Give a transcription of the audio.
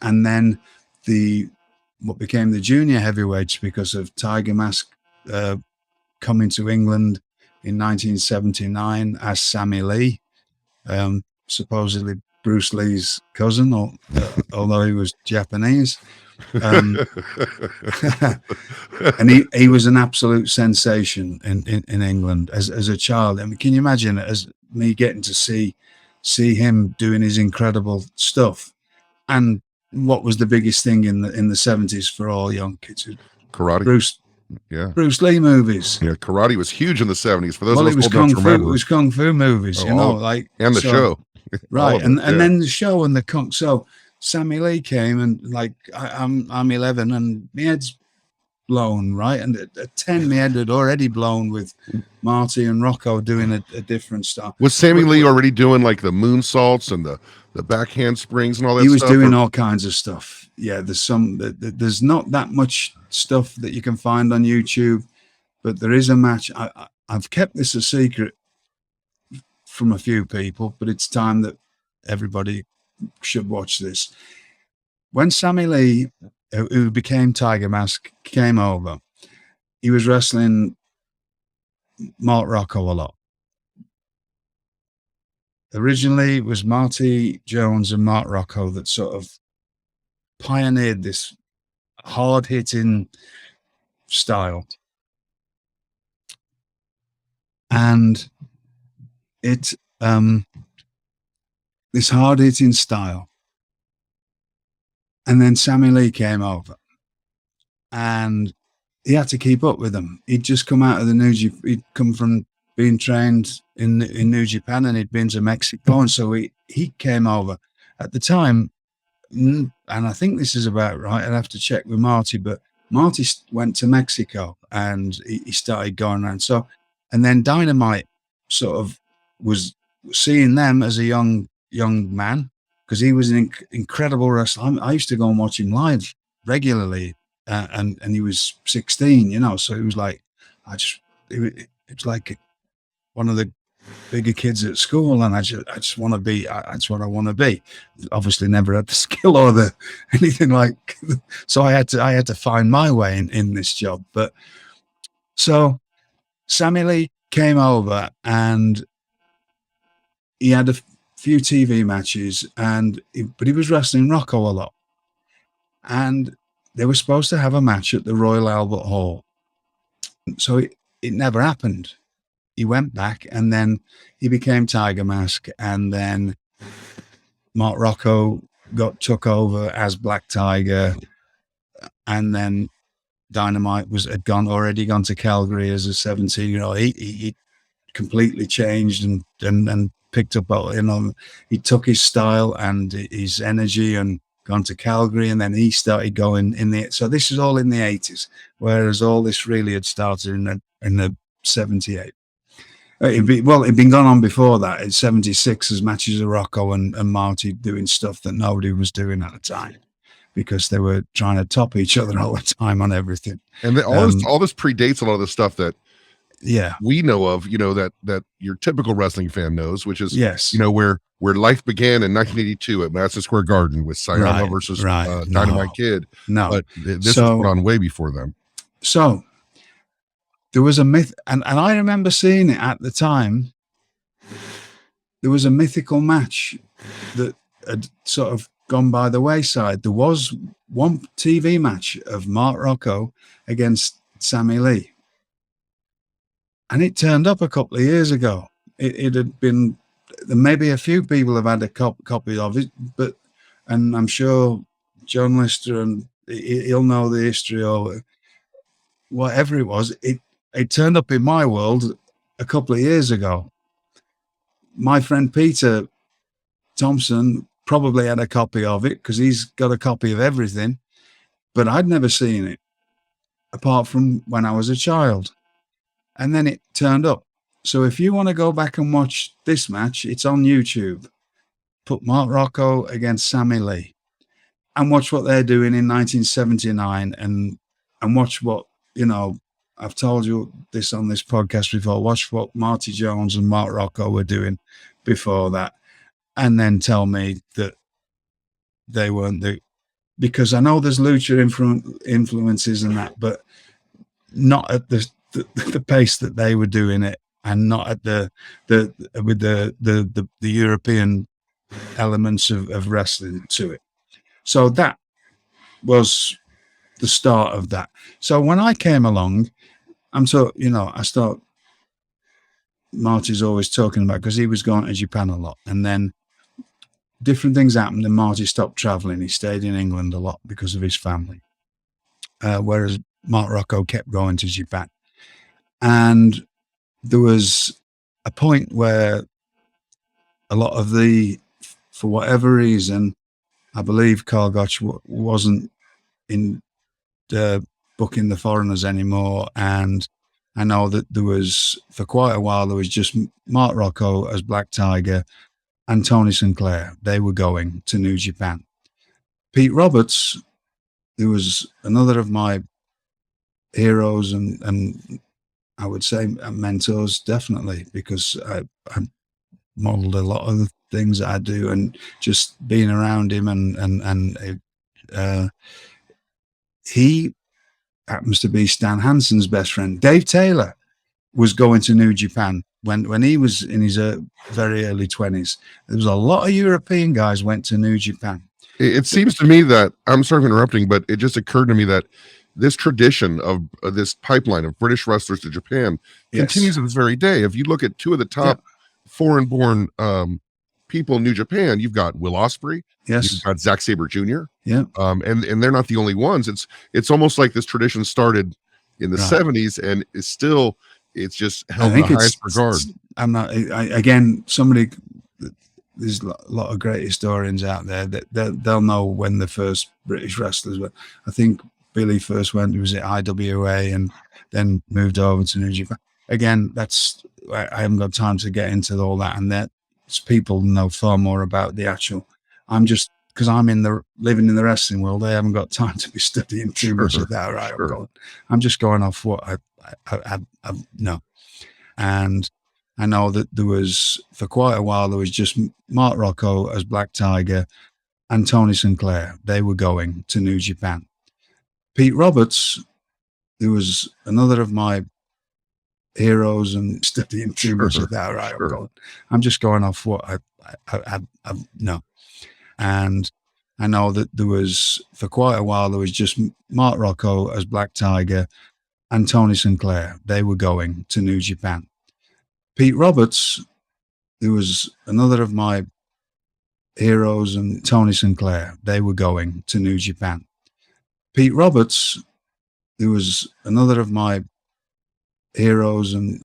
and then what became the junior heavyweights because of Tiger Mask coming to England in 1979 as Sammy Lee, supposedly Bruce Lee's cousin, although he was Japanese. And he was an absolute sensation in England as a child. I mean, can you imagine as me getting to see him doing his incredible stuff? And what was the biggest thing in the 70s for all young kids? Karate. Bruce Lee movies. Yeah, karate was huge in the 70s. For those well, of us it was old enough kung to fu. remember. It was kung fu movies, and the show, right? And then the show and the kung. So Sammy Lee came and I'm 11 and my head's blown, right? And at 10, my head had already blown with Marty and Rocco doing a different style. Was Sammy Lee already doing like the moonsaults and the backhand springs and all that stuff? He was doing all kinds of stuff. Yeah, there's not that much stuff that you can find on YouTube, but there is a match. I've kept this a secret from a few people, but it's time that everybody should watch this. When Sammy Lee, who became Tiger Mask, came over, he was wrestling Mark Rocco a lot. Originally, it was Marty Jones and Mark Rocco that sort of pioneered this hard-hitting style. And this hard-hitting style. And then Sammy Lee came over and he had to keep up with them. He'd just come out of he'd come from being trained in New Japan and he'd been to Mexico. And so he came over at the time. And I think this is about right. I'd have to check with Marty, but Marty went to Mexico and he started going around. So, and then Dynamite sort of was seeing them as a young man, because he was an incredible wrestler. I used to go and watch him live regularly, and he was 16, so he was like, it's like one of the bigger kids at school, and I just want to be. That's what I want to be. Obviously, never had the skill or anything like. So I had to find my way in this job. But so Sammy Lee came over and he had a few TV matches, but he was wrestling Rocco a lot, and they were supposed to have a match at the Royal Albert Hall. So it never happened. He went back and then he became Tiger Mask, and then Mark Rocco took over as Black Tiger, and then Dynamite had already gone to Calgary as a 17-year-old. He completely changed and picked up, he took his style and his energy and gone to Calgary, and then he started going so this is all in the 80s, whereas all this really had started in the 78. It'd been going on before that. In 76, as matches of Rocco and Marty doing stuff that nobody was doing at the time, because they were trying to top each other all the time on everything. And all this predates a lot of the stuff that we know of, that your typical wrestling fan knows, which is, where life began in 1982 at Madison Square Garden with Sayama versus Dynamite Kid. No. But this was put on way before them. So there was a myth, and I remember seeing it at the time. There was a mythical match that had sort of gone by the wayside. There was one TV match of Mark Rocco against Sammy Lee. And it turned up a couple of years ago. It had been, maybe a few people have had a copy of it, and I'm sure John Lister, and he'll know the history or whatever it was. It turned up in my world a couple of years ago. My friend Peter Thompson probably had a copy of it because he's got a copy of everything, but I'd never seen it apart from when I was a child. And then it turned up. So if you want to go back and watch this match, it's on YouTube. Put Mark Rocco against Sammy Lee and watch what they're doing in 1979 and watch what, I've told you this on this podcast before, watch what Marty Jones and Mark Rocco were doing before that, and then tell me that they weren't because I know there's lucha influences and that, but not at the pace that they were doing it, and not at the European elements of wrestling to it. So that was the start of that. So when I came along, I start. Marty's always talking about, because he was going to Japan a lot, and then different things happened, and Marty stopped traveling. He stayed in England a lot because of his family, whereas Mark Rocco kept going to Japan. And there was a point where a lot of for whatever reason, I believe Carl Gotch wasn't in booking the foreigners anymore, and I know that there was, for quite a while, there was just Mark Rocco as Black Tiger and Tony Sinclair. They were going to New Japan. Pete Roberts, who was another of my heroes and I would say mentors, definitely, because I modeled a lot of the things that I do, and just being around him, and he happens to be Stan Hansen's best friend. Dave Taylor was going to New Japan when he was in his very early 20s. There was a lot of European guys went to New Japan. It seems to me that, I'm sorry for interrupting, but it just occurred to me that this tradition of this pipeline of British wrestlers to Japan continues to this very day. If you look at two of the top foreign-born people in New Japan, you've got Will Ospreay, you've got Zack Sabre Jr., and they're not the only ones. It's almost like this tradition started in the 70s and is still, it's just held in the highest regard. There's a lot of great historians out there that they'll know when the first British wrestlers were. I think Billy first went, was at IWA, and then moved over to New Japan. Again, I haven't got time to get into all that, and that people know far more about the actual. I'm just, because I'm living in the wrestling world, I haven't got time to be studying too much of that. Right? I'm just going off what I know. And I know that there was, for quite a while, there was just Mark Rocco as Black Tiger and Tony Sinclair. They were going to New Japan. Pete Roberts, who was another of my heroes, and studying too much of that. Right? I'm just going off what I know. And I know that there was, for quite a while, there was just Mark Rocco as Black Tiger and Tony Sinclair. They were going to New Japan. Pete Roberts, who was another of my heroes, and Tony Sinclair, they were going to New Japan. Pete Roberts, who was another of my heroes, and